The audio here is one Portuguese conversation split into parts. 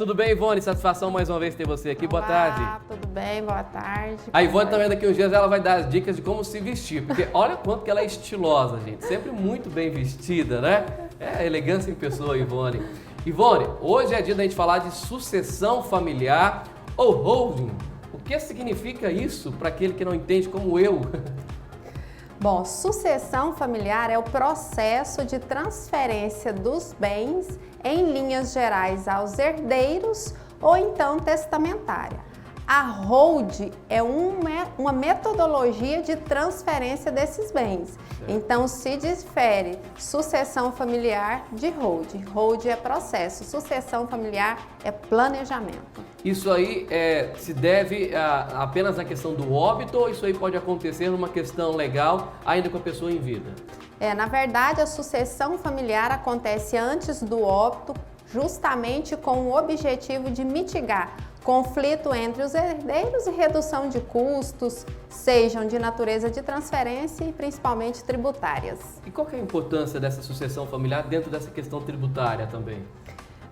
tudo bem, Ivone? Satisfação mais uma vez ter você aqui. Boa tarde. Tudo bem? Boa tarde. A Ivone também daqui uns dias ela vai dar as dicas de como se vestir, porque olha quanto que ela é estilosa, gente. Sempre muito bem vestida, né? É elegância em pessoa, Ivone. Ivone, hoje é dia da gente falar de sucessão familiar ou holding. O que significa isso para aquele que não entende como eu? Bom, sucessão familiar é o processo de transferência dos bens em linhas gerais aos herdeiros ou então testamentária. A hold é uma metodologia de transferência desses bens. Então, se difere sucessão familiar de hold. Hold é processo, sucessão familiar é planejamento. Isso aí se deve apenas à questão do óbito ou isso aí pode acontecer numa questão legal ainda com a pessoa em vida? Na verdade, a sucessão familiar acontece antes do óbito, justamente com o objetivo de mitigar conflito entre os herdeiros e redução de custos, sejam de natureza de transferência e principalmente tributárias. E qual que é a importância dessa sucessão familiar dentro dessa questão tributária também?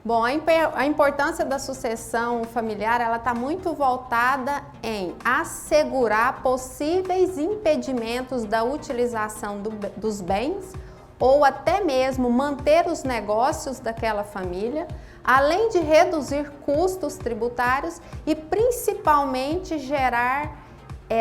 Bom, a importância da sucessão familiar, ela está muito voltada em assegurar possíveis impedimentos da utilização dos bens ou até mesmo manter os negócios daquela família, além de reduzir custos tributários e principalmente gerar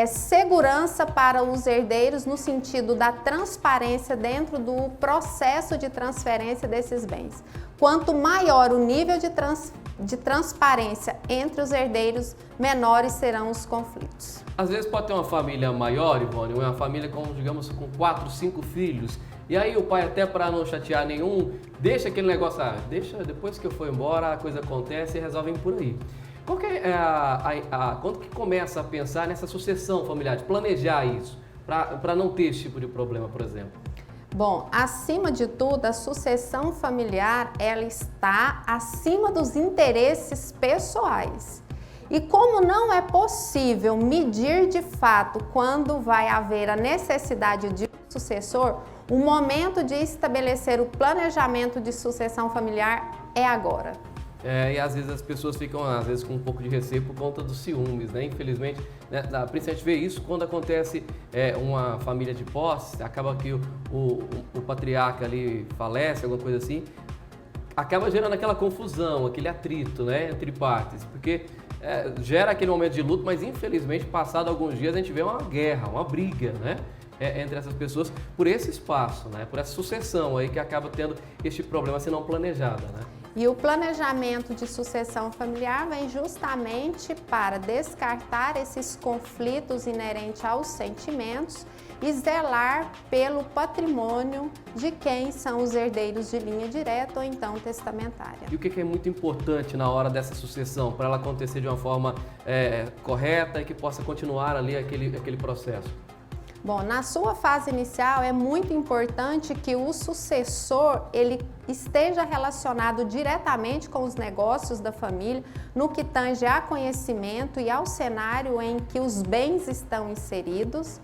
segurança para os herdeiros no sentido da transparência dentro do processo de transferência desses bens. Quanto maior o nível de transparência entre os herdeiros, menores serão os conflitos. Às vezes pode ter uma família maior, Ivone, uma família com, digamos, com 4, 5 filhos, e aí o pai, até para não chatear nenhum, deixa aquele negócio, deixa, depois que eu for embora, a coisa acontece e resolvem por aí. Qual que é quando que começa a pensar nessa sucessão familiar, de planejar isso, para não ter esse tipo de problema, por exemplo? Bom, acima de tudo, a sucessão familiar, ela está acima dos interesses pessoais. E como não é possível medir de fato quando vai haver a necessidade de um sucessor, o momento de estabelecer o planejamento de sucessão familiar é agora. E às vezes as pessoas ficam com um pouco de receio por conta dos ciúmes, né? Infelizmente, né? Principalmente a gente vê isso quando acontece uma família de posse, acaba que o patriarca ali falece, alguma coisa assim, acaba gerando aquela confusão, aquele atrito, né, entre partes, porque gera aquele momento de luto, mas infelizmente, passado alguns dias, a gente vê uma guerra, uma briga, né? Entre essas pessoas por esse espaço, né? Por essa sucessão aí que acaba tendo este problema se não planejada, né? E o planejamento de sucessão familiar vem justamente para descartar esses conflitos inerentes aos sentimentos e zelar pelo patrimônio de quem são os herdeiros de linha direta ou então testamentária. E o que é muito importante na hora dessa sucessão, para ela acontecer de uma forma correta e que possa continuar ali aquele processo? Bom, na sua fase inicial é muito importante que o sucessor ele esteja relacionado diretamente com os negócios da família, no que tange a conhecimento e ao cenário em que os bens estão inseridos.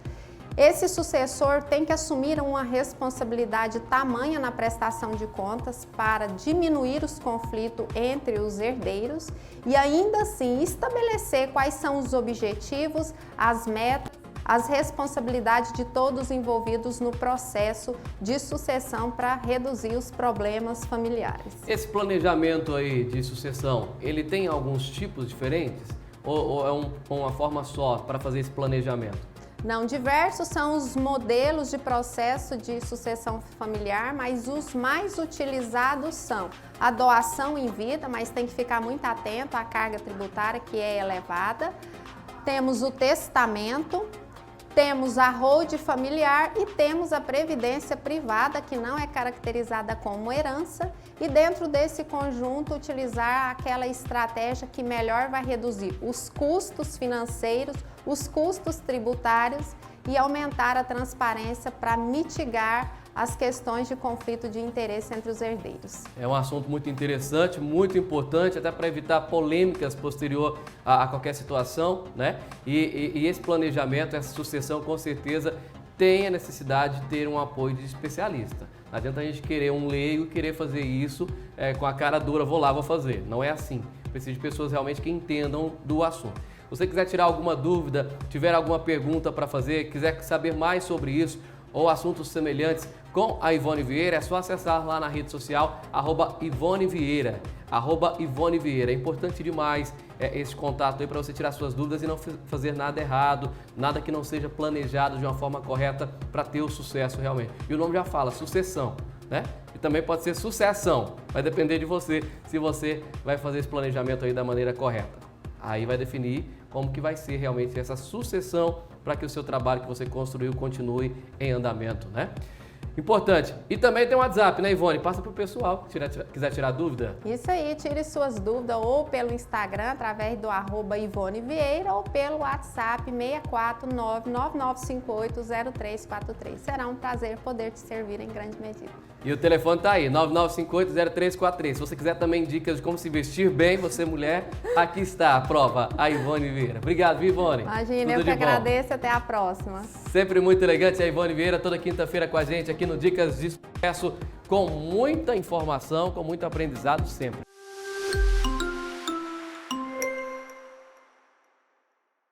Esse sucessor tem que assumir uma responsabilidade tamanha na prestação de contas para diminuir os conflitos entre os herdeiros e ainda assim estabelecer quais são os objetivos, as metas, as responsabilidades de todos envolvidos no processo de sucessão para reduzir os problemas familiares. Esse planejamento aí de sucessão, ele tem alguns tipos diferentes ou é uma forma só para fazer esse planejamento? Não, diversos são os modelos de processo de sucessão familiar, mas os mais utilizados são a doação em vida, mas tem que ficar muito atento à carga tributária que é elevada. Temos o testamento, temos a hold familiar e temos a previdência privada, que não é caracterizada como herança, e dentro desse conjunto utilizar aquela estratégia que melhor vai reduzir os custos financeiros, os custos tributários e aumentar a transparência para mitigar as questões de conflito de interesse entre os herdeiros. É um assunto muito interessante, muito importante, até para evitar polêmicas posterior a qualquer situação, né? E esse planejamento, essa sucessão, com certeza, tem a necessidade de ter um apoio de especialista. Não adianta a gente querer um leigo e querer fazer isso com a cara dura, vou lá, vou fazer. Não é assim. precisa de pessoas realmente que entendam do assunto. Se você quiser tirar alguma dúvida, tiver alguma pergunta para fazer, quiser saber mais sobre isso ou assuntos semelhantes com a Ivone Vieira, é só acessar lá na rede social, @Ivone Vieira, @Ivone Vieira. É importante demais esse contato aí para você tirar suas dúvidas e não fazer nada errado, nada que não seja planejado de uma forma correta para ter o sucesso realmente. E o nome já fala, sucessão, né? E também pode ser sucessão, vai depender de você, se você vai fazer esse planejamento aí da maneira correta. Aí vai definir como que vai ser realmente essa sucessão para que o seu trabalho que você construiu continue em andamento, né? Importante. E também tem um WhatsApp, né, Ivone? Passa para o pessoal que quiser tirar dúvida. Isso aí, tire suas dúvidas ou pelo Instagram, através do @Ivone Vieira, ou pelo WhatsApp 649-9958-0343. Será um prazer poder te servir em grande medida. E o telefone tá aí, 9958-0343. Se você quiser também dicas de como se vestir bem, você mulher, aqui está a prova, a Ivone Vieira. Obrigado, viu, Ivone? Imagina, eu que agradeço e até a próxima. Sempre muito elegante a Ivone Vieira, toda quinta-feira com a gente aqui no Dicas de Sucesso, com muita informação, com muito aprendizado sempre.